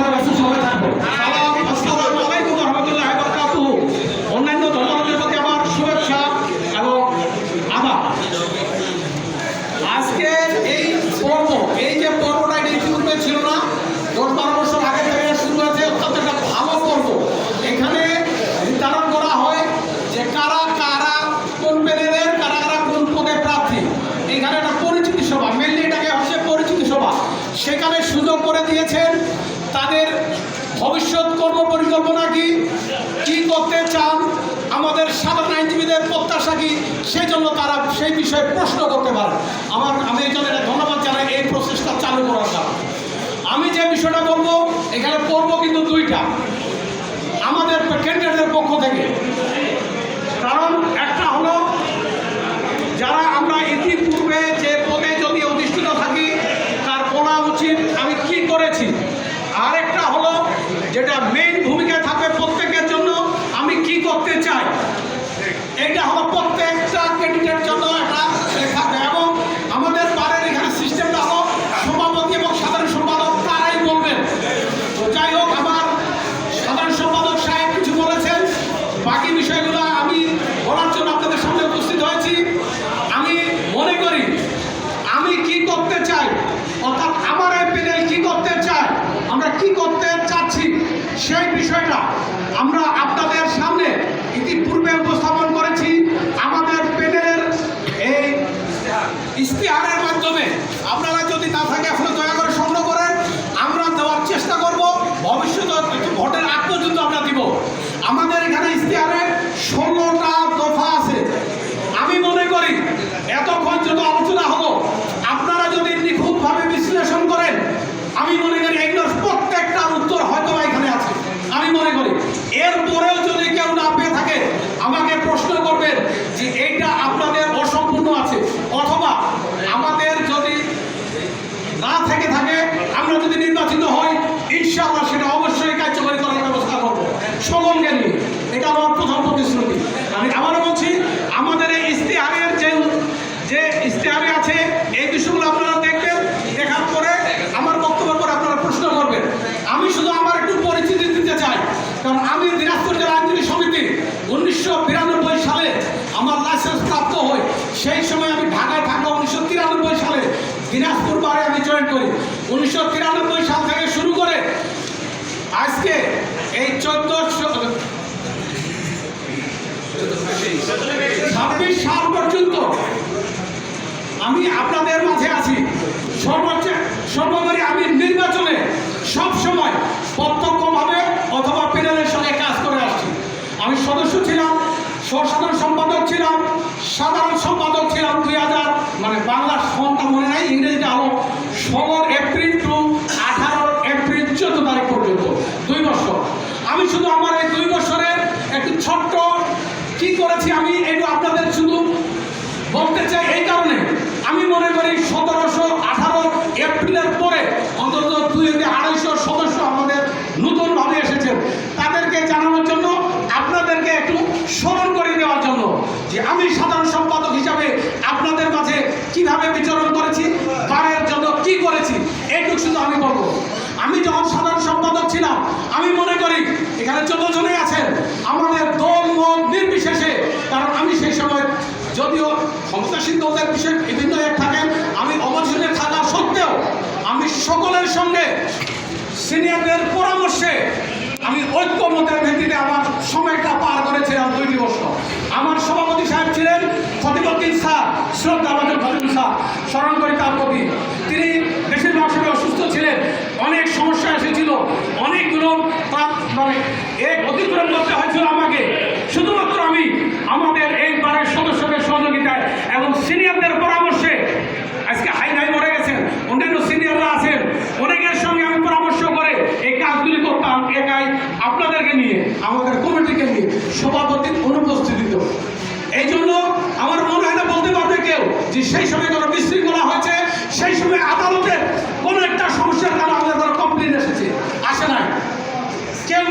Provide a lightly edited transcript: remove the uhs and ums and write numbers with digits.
করার ব্যবস্থা সবাই থাকবো। আসসালামু আলাইকুম ওয়া রাহমাতুল্লাহি ওয়া বারাকাতুহু। অন্যান্য ধর্মাবলম্বীদের প্রতি আমার শুভেচ্ছা এবং আদাব। আজকে এই পর্ব, এই যে পর্বটা এটা ইতিপূর্বে ছিল না, 10-12 বছর আগে থেকে শুরু হয়েছে। অত্যন্ত একটা ভালো পর্ব। এখানে নির্ধারণ করা হয় যে কারা কারা কোন প্যানেলের, কারা কারা কোন পদে প্রার্থী। এখানে একটা পরিচিতি সভা, মেনলি এটাকে হচ্ছে পরিচিতি সভা। সেখানে সুযোগ করে দিয়েছেন তাদের ভবিষ্যৎ কর্ম পরিকল্পনা কি, কি করতে চান, আমাদের সাধারণ আইনজীবীদের প্রত্যাশা কি, সেই জন্য তারা সেই বিষয়ে প্রশ্ন করতে পারে। আমি এই জন্য ধন্যবাদ জানাই এই প্রসেসটা চালু করার জন্য। আমি যে বিষয়টা বলবো, এখানে পর্ব কিন্তু দুইটা আমাদের ক্যান্ডিডেটদের পক্ষ থেকে। কারণ একটা হলো যারা আমরা ইতিপূর্বে যে পদে যদি অধিষ্ঠিত থাকি তার বলা উচিত আমি কি করেছি। আর একটা হলো যেটা মেইন ভূমিকায় থাকবে প্রত্যেকের জন্য, আমি কি করতে চাই। এইটা হলো প্রত্যেকটা ক্যান্ডিডেট জন্য একটা থাকবে। এবং আমাদের বারের এখানে সিস্টেমটা হলো সভাপতি এবং সাধারণ সম্পাদক তারাই বলবেন। তো যাই হোক, আমার সাধারণ সম্পাদক সাহেব কিছু বলেছেন, বাকি বিষয়গুলো আমি বলার জন্য আপনাদের সামনে উপস্থিত হয়েছি। আমি মনে করি আমি কি করতে চাই, অর্থাৎ আমার এই প্যানেল কি করতে চায়, আমরা কি করতে চাচ্ছি, সেই বিষয়টা আমরা আপনাদের সামনে ইতিপূর্বে উপস্থাপন করেছি। আমাদের প্যানেলের এই ইশতেহারের মাধ্যমে আপনারা যদি না থাকে এখনো দয়া করে সংগ্রহ করেন, আমরা দেওয়ার চেষ্টা করব। ভবিষ্যতে ভোটের আগ পর্যন্ত আমরা দিব। আমাদের এখানে ইশতেহারে 16টা দফা আছে। আমি মনে করি এতক্ষণ যত আলোচনা হলো, আপনারা যদি নিখুঁতভাবে বিশ্লেষণ করেন, আমি মনে করি এগুলোর প্রত্যেকটার উত্তর হয়তো এখানে আছে। আমি মনে করি এরপরেও যদি কেউ না পেয়ে থাকে আমাকে প্রশ্ন করবেন যে এইটা আপনাদের অসম্পূর্ণ আছে, অথবা আমাদের যদি না থেকে থাকে, আমরা যদি নির্বাচিত হই, ইনশাআল্লাহ সেটা অবশ্যই কার্যকরী করার ব্যবস্থা করব সকলকে নিয়ে। এটা আমার প্রথম প্রতিশ্রুতি। আমি আবারও বলছি, আমাদের এই ইশতেহারের যে ইশতেহারে আছে এই বিষয়গুলো আপনারা দেখবেন, দেখার পরে আমার বক্তব্যের পরে আপনারা প্রশ্ন করবেন। আমি শুধু আমার একটু পরিচিতি দিতে চাই, কারণ আমি দিনাজপুর জেলা আইনজীবী সমিতি 1992 সালে আমার লাইসেন্স প্রাপ্ত হই। সেই সময় আমি ঢাকায় থাকবো। 1993 সালে দিনাজপুর বারে আমি জয়েন করি। 1993 সাল থেকে শুরু করে আজকে এই 26 সাল পর্যন্ত আমি আপনাদের মাঝে আছি। সর্বোপরি আমি নির্বাচনে সব সময় প্রত্যক্ষভাবে অথবা প্যানেলের সঙ্গে কাজ করে আসছি। আমি সদস্য ছিলাম, সাধারণ সম্পাদক ছিলাম, সাধারণ সম্পাদক ছিলাম 2000, মানে বাংলা সনটা মনে নাই, ইংরেজিটা হলো 16 এপ্রিল টু 18 এপ্রিল 14 তারিখ পর্যন্ত 2 বছর। আমি শুধু আমার এই 2 বছরের একটু ছোট্ট কি করেছি আমি একটু আপনাদের শুধু বলতে চাই। এই কারণে আমি মনে করি 1718 এপ্রিলের পরে অন্তত 200-250 সদস্য আমাদের নতুনভাবে এসেছেন। তাদেরকে জানানোর জন্য, আপনাদেরকে একটু স্মরণ করে দেওয়ার জন্য যে আমি সাধারণ সম্পাদক হিসাবে আপনাদের মাঝে কিভাবে বিচরণ করেছি, বারের জন্য কি করেছি, এইটুকু শুধু আমি বলবো। আমি যখন সাধারণ সম্পাদক ছিলাম, আমি মনে করি এখানে 14 জনেই আছেন, আমাদের দল মত নির্বিশেষে, কারণ আমি সেই সময় যদিও ক্ষমতাসীন দলের বিষয়ে বিভিন্ন এক থাকেন, আমি অপোজিশনে থাকা সত্ত্বেও আমি সকলের সঙ্গে সিনিয়রদের পরামর্শে আমি ঐক্যমতের ভিত্তিতে আমার সময়টা পার করেছিলাম 2 বছর। আমার সভাপতি সাহেব ছিলেন খতিবুদ্দিন স্যার, শ্রদ্ধাভাজন খতিব স্যার, স্মরণ করি তার প্রতি। তিনি বেশিরভাগ সময় অসুস্থ ছিলেন, অনেক সমস্যা এসেছিল, অনেকগুলো মানে এক অতিক্রম করতে হয়েছিল আমাকে। শুধুমাত্র আমি আমাদের এই বারের সদস্যদের সহযোগিতায় এবং সিনিয়রদের পরামর্শে, আজকে হাই মরে গেছেন, অন্যান্য সিনিয়ররা আছেন, অনেকের সঙ্গে আমি পরামর্শ করে এই কাজগুলি করতাম একাই, আপনাদেরকে নিয়ে, আমাদের কমিটিকে নিয়ে, সভাপতির অনুপস্থিতিতে। এই জন্য আমার মনে হয় না বলতে পারবে কেউ যে সেই সময় কোনো বিশৃঙ্খলা হয়েছে, সেই সময় আদালতের কোনো একটা সমস্যার কারণে আমাদের কোনো কমপ্লেন এসেছে, আসে নাই কেউ।